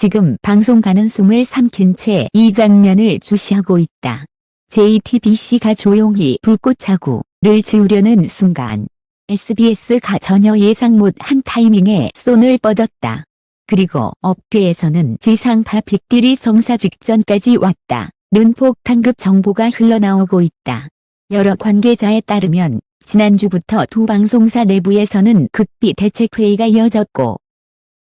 지금 방송가는 숨을 삼킨 채 이 장면을 주시하고 있다. JTBC가 조용히 불꽃 자구를 지우려는 순간 SBS가 전혀 예상 못한 타이밍에 손을 뻗었다. 그리고 업계에서는 지상파 빅딜이 성사 직전까지 왔다는 폭탄급 정보가 흘러나오고 있다. 여러 관계자에 따르면 지난주부터 두 방송사 내부에서는 극비 대책회의가 이어졌고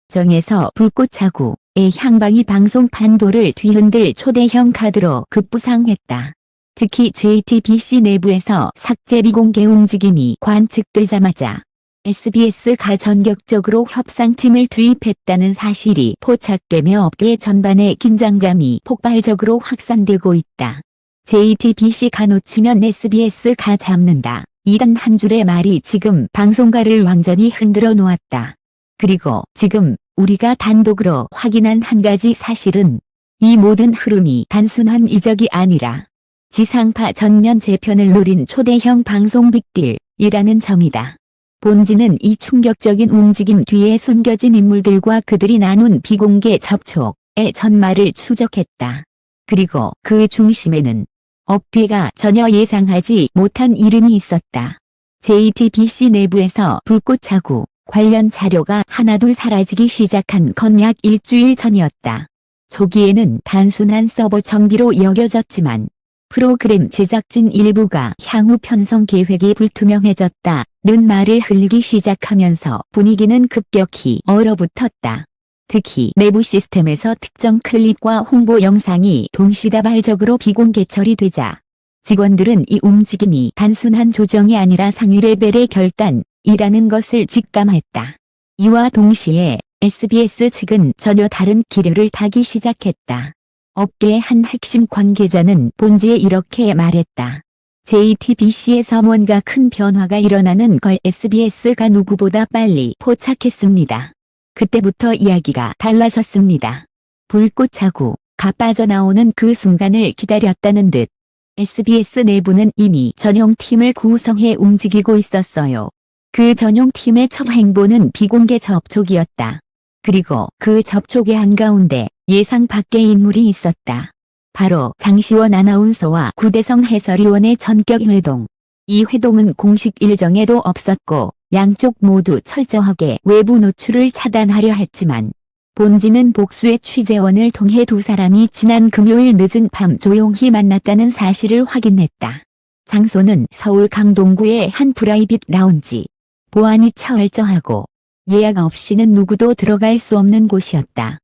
정에서 불꽃 자구의 향방이 방송 판도를 뒤흔들 초대형 카드로 급부상했다. 특히 JTBC 내부에서 삭제 비공개 움직임이 관측되자마자 SBS가 전격적으로 협상팀을 투입했다는 사실이 포착되며 업계 전반의 긴장감이 폭발적으로 확산되고 있다. JTBC가 놓치면 SBS가 잡는다. 이런 한 줄의 말이 지금 방송가를 완전히 흔들어 놓았다. 그리고 지금 우리가 단독으로 확인한 한 가지 사실은 이 모든 흐름이 단순한 이적이 아니라 지상파 전면 재편을 노린 초대형 방송 빅딜이라는 점이다. 본지는 이 충격적인 움직임 뒤에 숨겨진 인물들과 그들이 나눈 비공개 접촉의 전말을 추적했다. 그리고 그 중심에는 업계가 전혀 예상하지 못한 이름이 있었다. JTBC 내부에서 불꽃 자구 관련 자료가 하나둘 사라지기 시작한 건 약 일주일 전이었다. 초기에는 단순한 서버 정비로 여겨졌지만 프로그램 제작진 일부가 향후 편성 계획이 불투명해졌다는 말을 흘리기 시작하면서 분위기는 급격히 얼어붙었다. 특히 내부 시스템에서 특정 클립과 홍보 영상이 동시다발적으로 비공개 처리되자 직원들은 이 움직임이 단순한 조정이 아니라 상위 레벨의 결단이라는 것을 직감했다. 이와 동시에 SBS 측은 전혀 다른 기류를 타기 시작했다. 업계의 한 핵심 관계자는 본지에 이렇게 말했다. JTBC에서 뭔가 큰 변화가 일어나는 걸 SBS가 누구보다 빨리 포착했습니다. 그때부터 이야기가 달라졌습니다. 불꽃 자구가 빠져나오는 그 순간을 기다렸다는 듯 SBS 내부는 이미 전용팀을 구성해 움직이고 있었어요. 그 전용팀의 첫 행보는 비공개 접촉이었다. 그리고 그 접촉의 한가운데 예상 밖의 인물이 있었다. 바로 장시원 아나운서와 구대성 해설위원의 전격 회동. 이 회동은 공식 일정에도 없었고 양쪽 모두 철저하게 외부 노출을 차단하려 했지만 본지는 복수의 취재원을 통해 두 사람이 지난 금요일 늦은 밤 조용히 만났다는 사실을 확인했다. 장소는 서울 강동구의 한 프라이빗 라운지. 보안이 철저하고 예약 없이는 누구도 들어갈 수 없는 곳이었다.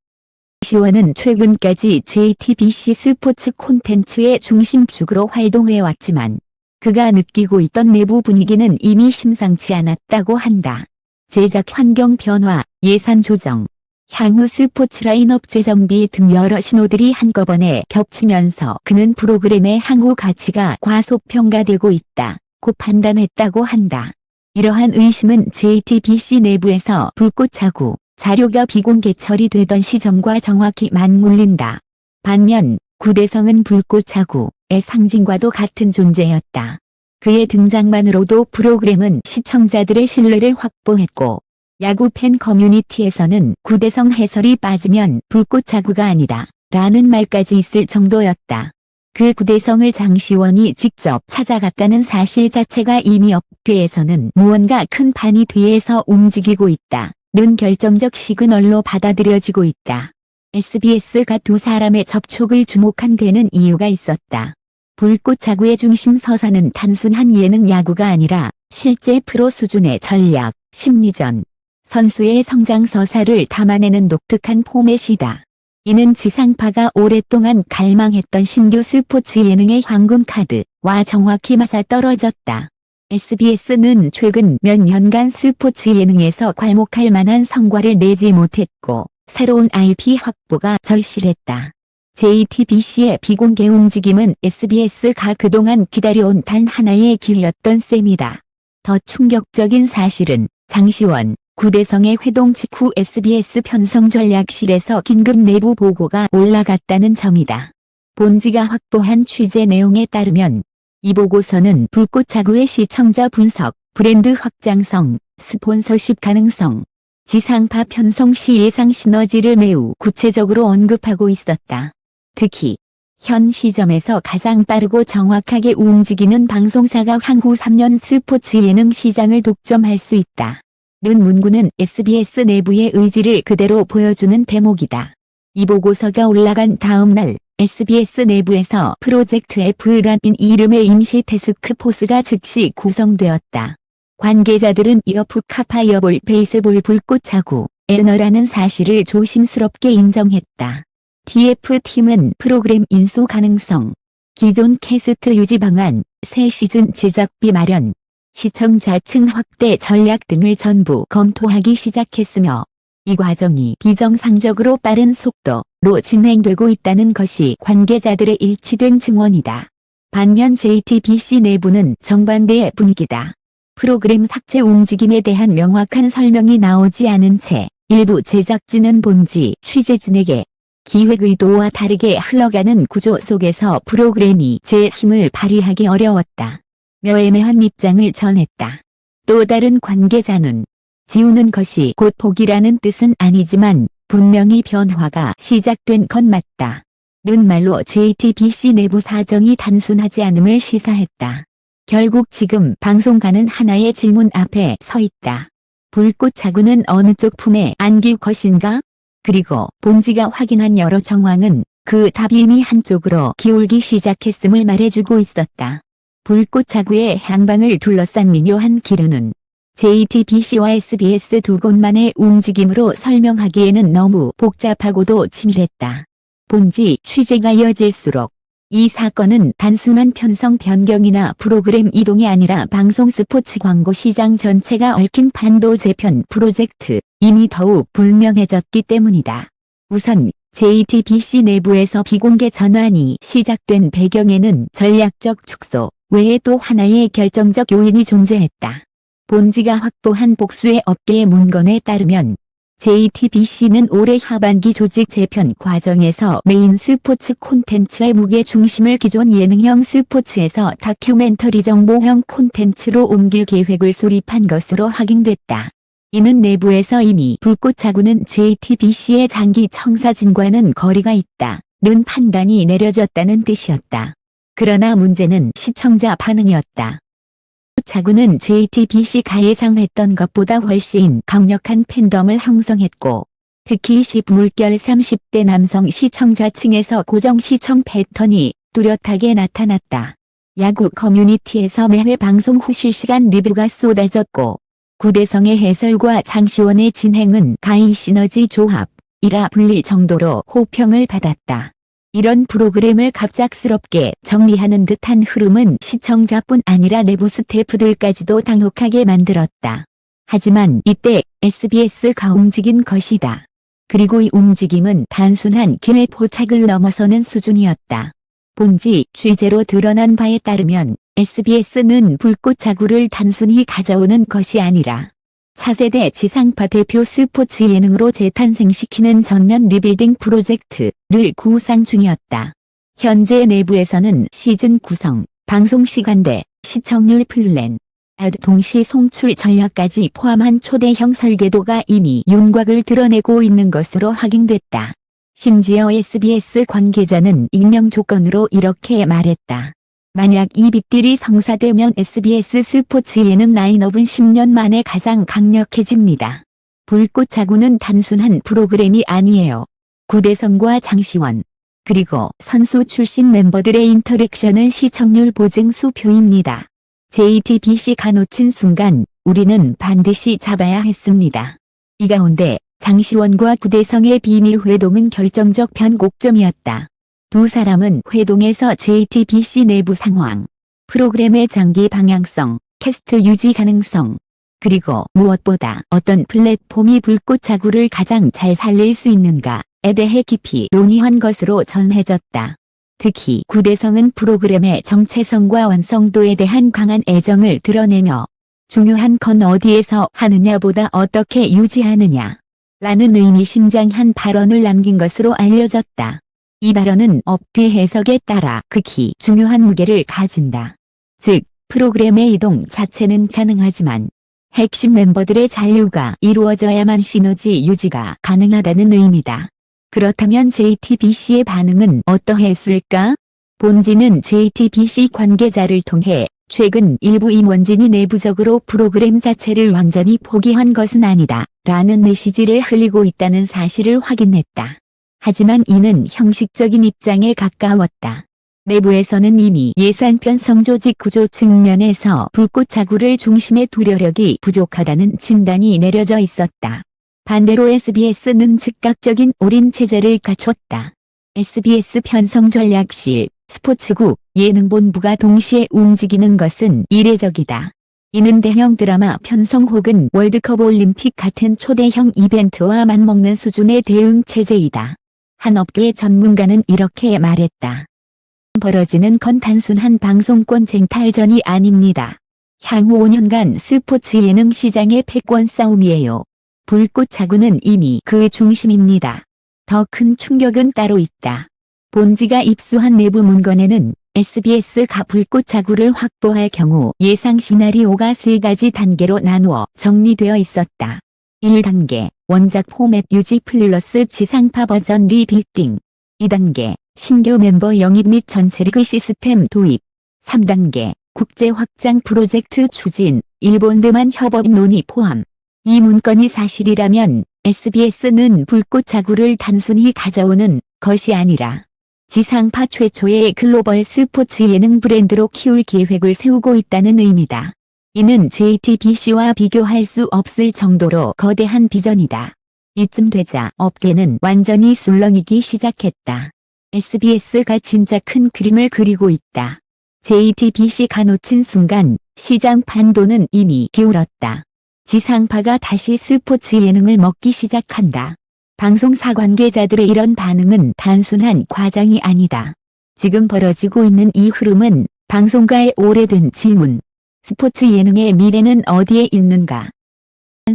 시원은 최근까지 JTBC 스포츠 콘텐츠의 중심축으로 활동해왔지만 그가 느끼고 있던 내부 분위기는 이미 심상치 않았다고 한다. 제작 환경 변화, 예산 조정, 향후 스포츠 라인업 재정비 등 여러 신호들이 한꺼번에 겹치면서 그는 프로그램의 향후 가치가 과소평가되고 있다고 판단했다고 한다. 이러한 의심은 JTBC 내부에서 불꽃 자구 자료가 비공개 처리되던 시점과 정확히 맞물린다. 반면 구대성은 불꽃 자구의 상징과도 같은 존재였다. 그의 등장만으로도 프로그램은 시청자들의 신뢰를 확보했고 야구 팬 커뮤니티에서는 구대성 해설이 빠지면 불꽃 자구가 아니다 라는 말까지 있을 정도였다. 그 구대성을 장시원이 직접 찾아갔다는 사실 자체가 이미 업계에서는 무언가 큰 판이 뒤에서 움직이고 있다는 결정적 시그널로 받아들여지고 있다. SBS가 두 사람의 접촉을 주목한 데는 이유가 있었다. 불꽃 자구의 중심 서사는 단순한 예능 야구가 아니라 실제 프로 수준의 전략, 심리전, 선수의 성장 서사를 담아내는 독특한 포맷이다. 이는 지상파가 오랫동안 갈망했던 신규 스포츠 예능의 황금 카드와 정확히 맞아떨어졌다. SBS는 최근 몇 년간 스포츠 예능에서 괄목할 만한 성과를 내지 못했고 새로운 IP 확보가 절실했다. JTBC의 비공개 움직임은 SBS가 그동안 기다려온 단 하나의 기회였던 셈이다. 더 충격적인 사실은 장시원, 구대성의 회동 직후 SBS 편성전략실에서 긴급 내부 보고가 올라갔다는 점이다. 본지가 확보한 취재 내용에 따르면 이 보고서는 불꽃 자구의 시청자 분석, 브랜드 확장성, 스폰서십 가능성, 지상파 편성 시 예상 시너지를 매우 구체적으로 언급하고 있었다. 특히 현 시점에서 가장 빠르고 정확하게 움직이는 방송사가 향후 3년 스포츠 예능 시장을 독점할 수 있다. 는 문구는 SBS 내부의 의지를 그대로 보여주는 대목이다. 이 보고서가 올라간 다음 날 SBS 내부에서 프로젝트 F라는 이름의 임시 태스크포스가 즉시 구성되었다. 관계자들은 이어프 파이어볼 베이스볼 불꽃 자구 에너라는 사실을 조심스럽게 인정했다. TF팀은 프로그램 인수 가능성, 기존 캐스트 유지 방안, 새 시즌 제작비 마련, 시청자층 확대 전략 등을 전부 검토하기 시작했으며 이 과정이 비정상적으로 빠른 속도로 진행되고 있다는 것이 관계자들의 일치된 증언이다. 반면 JTBC 내부는 정반대의 분위기다. 프로그램 삭제 움직임에 대한 명확한 설명이 나오지 않은 채 일부 제작진은 본지 취재진에게 기획 의도와 다르게 흘러가는 구조 속에서 프로그램이 제 힘을 발휘하기 어려웠다. 며 애매한 입장을 전했다. 또 다른 관계자는 지우는 것이 곧 포기라는 뜻은 아니지만 분명히 변화가 시작된 건 맞다. 는 말로 JTBC 내부 사정이 단순하지 않음을 시사했다. 결국 지금 방송가는 하나의 질문 앞에 서 있다. 불꽃 자구는 어느 쪽 품에 안길 것인가? 그리고 본지가 확인한 여러 정황은 그 답이 이미 한쪽으로 기울기 시작했음을 말해주고 있었다. 불꽃 자구의 향방을 둘러싼 미묘한 기류는 JTBC와 SBS 두 곳만의 움직임으로 설명하기에는 너무 복잡하고도 치밀했다. 본지 취재가 이어질수록 이 사건은 단순한 편성 변경이나 프로그램 이동이 아니라 방송 스포츠 광고 시장 전체가 얽힌 판도 재편 프로젝트임이 더욱 불명해졌기 때문이다. 우선 JTBC 내부에서 비공개 전환이 시작된 배경에는 전략적 축소 외에 또 하나의 결정적 요인이 존재했다. 본지가 확보한 복수의 업계의 문건에 따르면 JTBC는 올해 하반기 조직 재편 과정에서 메인 스포츠 콘텐츠의 무게 중심을 기존 예능형 스포츠에서 다큐멘터리 정보형 콘텐츠로 옮길 계획을 수립한 것으로 확인됐다. 이는 내부에서 이미 불꽃 자구는 JTBC의 장기 청사진과는 거리가 있다는 판단이 내려졌다는 뜻이었다. 그러나 문제는 시청자 반응이었다. 자구는 JTBC가 예상했던 것보다 훨씬 강력한 팬덤을 형성했고 특히 10물결 30대 남성 시청자층에서 고정 시청 패턴이 뚜렷하게 나타났다. 야구 커뮤니티에서 매회 방송 후 실시간 리뷰가 쏟아졌고 구대성의 해설과 장시원의 진행은 가히 시너지 조합이라 불릴 정도로 호평을 받았다. 이런 프로그램을 갑작스럽게 정리하는 듯한 흐름은 시청자뿐 아니라 내부 스태프들까지도 당혹하게 만들었다. 하지만 이때 SBS가 움직인 것이다. 그리고 이 움직임은 단순한 기회 포착을 넘어서는 수준이었다. 본지 취재로 드러난 바에 따르면 SBS는 불꽃 자구를 단순히 가져오는 것이 아니라 차세대 지상파 대표 스포츠 예능으로 재탄생시키는 전면 리빌딩 프로젝트를 구상 중이었다. 현재 내부에서는 시즌 구성, 방송 시간대, 시청률 플랜, 동시 송출 전략까지 포함한 초대형 설계도가 이미 윤곽을 드러내고 있는 것으로 확인됐다. 심지어 SBS 관계자는 익명 조건으로 이렇게 말했다. 만약 이 빅딜이 성사되면 SBS 스포츠 예능 라인업은 10년 만에 가장 강력해집니다. 불꽃 자구는 단순한 프로그램이 아니에요. 구대성과 장시원, 그리고 선수 출신 멤버들의 인터랙션은 시청률 보증 수표입니다. JTBC가 놓친 순간 우리는 반드시 잡아야 했습니다. 이 가운데 장시원과 구대성의 비밀 회동은 결정적 변곡점이었다. 두 사람은 회동에서 JTBC 내부 상황, 프로그램의 장기 방향성, 캐스트 유지 가능성, 그리고 무엇보다 어떤 플랫폼이 불꽃 자구를 가장 잘 살릴 수 있는가에 대해 깊이 논의한 것으로 전해졌다. 특히 구대성은 프로그램의 정체성과 완성도에 대한 강한 애정을 드러내며 중요한 건 어디에서 하느냐보다 어떻게 유지하느냐 라는 의미심장한 발언을 남긴 것으로 알려졌다. 이 발언은 업계 해석에 따라 극히 중요한 무게를 가진다. 즉, 프로그램의 이동 자체는 가능하지만 핵심 멤버들의 잔류가 이루어져야만 시너지 유지가 가능하다는 의미다. 그렇다면 JTBC의 반응은 어떠했을까? 본지는 JTBC 관계자를 통해 최근 일부 임원진이 내부적으로 프로그램 자체를 완전히 포기한 것은 아니다 라는 메시지를 흘리고 있다는 사실을 확인했다. 하지만 이는 형식적인 입장에 가까웠다. 내부에서는 이미 예산편 성조직 구조 측면에서 불꽃자구를 중심에 두려력이 부족하다는 진단이 내려져 있었다. 반대로 SBS는 즉각적인 올인 체제를 갖췄다. SBS 편성전략실, 스포츠국, 예능본부가 동시에 움직이는 것은 이례적이다. 이는 대형 드라마 편성 혹은 월드컵 올림픽 같은 초대형 이벤트와 맞먹는 수준의 대응 체제이다. 한 업계 전문가는 이렇게 말했다. 벌어지는 건 단순한 방송권 쟁탈전이 아닙니다. 향후 5년간 스포츠 예능 시장의 패권 싸움이에요. 불꽃자구는 이미 그 중심입니다. 더 큰 충격은 따로 있다. 본지가 입수한 내부 문건에는 SBS가 불꽃자구를 확보할 경우 예상 시나리오가 3가지 단계로 나누어 정리되어 있었다. 1단계, 원작 포맷 유지 플러스 지상파 버전 리빌딩. 2단계, 신규 멤버 영입 및 전체 리그 시스템 도입. 3단계, 국제 확장 프로젝트 추진, 일본대만 협업 논의 포함. 이 문건이 사실이라면 SBS는 불꽃자구를 단순히 가져오는 것이 아니라 지상파 최초의 글로벌 스포츠 예능 브랜드로 키울 계획을 세우고 있다는 의미다. 이는 JTBC와 비교할 수 없을 정도로 거대한 비전이다. 이쯤 되자 업계는 완전히 술렁이기 시작했다. SBS가 진짜 큰 그림을 그리고 있다. JTBC가 놓친 순간 시장 판도는 이미 기울었다. 지상파가 다시 스포츠 예능을 먹기 시작한다. 방송사 관계자들의 이런 반응은 단순한 과장이 아니다. 지금 벌어지고 있는 이 흐름은 방송가의 오래된 질문. 스포츠 예능의 미래는 어디에 있는가?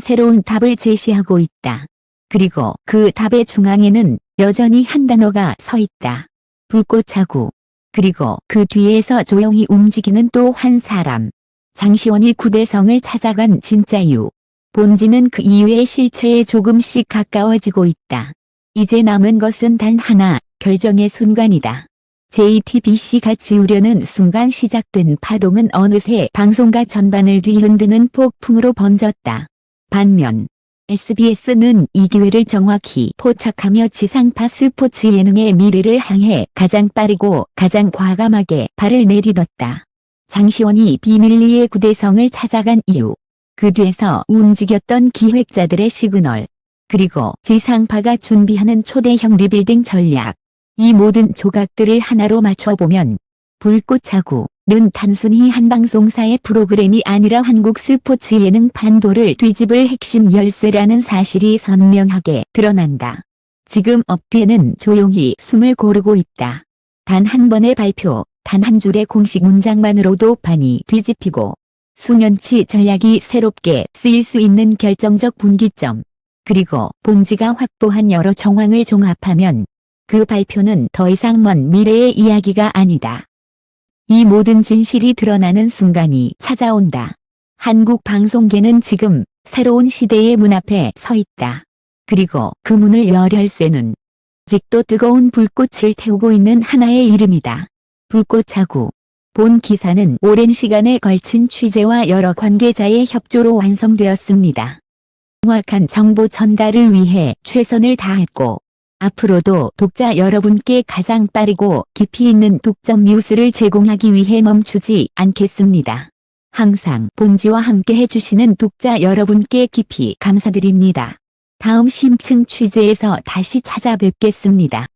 새로운 답을 제시하고 있다. 그리고 그 답의 중앙에는 여전히 한 단어가 서 있다. 불꽃자구. 그리고 그 뒤에서 조용히 움직이는 또 한 사람. 장시원이 구대성을 찾아간 진짜 이유. 본지는 그 이유의 실체에 조금씩 가까워지고 있다. 이제 남은 것은 단 하나, 결정의 순간이다. JTBC가 지우려는 순간 시작된 파동은 어느새 방송가 전반을 뒤흔드는 폭풍으로 번졌다. 반면 SBS는 이 기회를 정확히 포착하며 지상파 스포츠 예능의 미래를 향해 가장 빠르고 가장 과감하게 발을 내딛었다. 장시원이 비밀리에 구대성을 찾아간 이유. 그 뒤에서 움직였던 기획자들의 시그널. 그리고 지상파가 준비하는 초대형 리빌딩 전략. 이 모든 조각들을 하나로 맞춰보면 불꽃자구는 단순히 한 방송사의 프로그램이 아니라 한국 스포츠 예능 판도를 뒤집을 핵심 열쇠라는 사실이 선명하게 드러난다. 지금 업계는 조용히 숨을 고르고 있다. 단 한 번의 발표, 단 한 줄의 공식 문장만으로도 판이 뒤집히고 수년치 전략이 새롭게 쓰일 수 있는 결정적 분기점. 그리고 본지가 확보한 여러 정황을 종합하면 그 발표는 더 이상 먼 미래의 이야기가 아니다. 이 모든 진실이 드러나는 순간이 찾아온다. 한국 방송계는 지금 새로운 시대의 문 앞에 서 있다. 그리고 그 문을 열 열쇠는 아직도 뜨거운 불꽃을 태우고 있는 하나의 이름이다. 불꽃자구. 본 기사는 오랜 시간에 걸친 취재와 여러 관계자의 협조로 완성되었습니다. 정확한 정보 전달을 위해 최선을 다했고 앞으로도 독자 여러분께 가장 빠르고 깊이 있는 독점 뉴스를 제공하기 위해 멈추지 않겠습니다. 항상 본지와 함께 해주시는 독자 여러분께 깊이 감사드립니다. 다음 심층 취재에서 다시 찾아뵙겠습니다.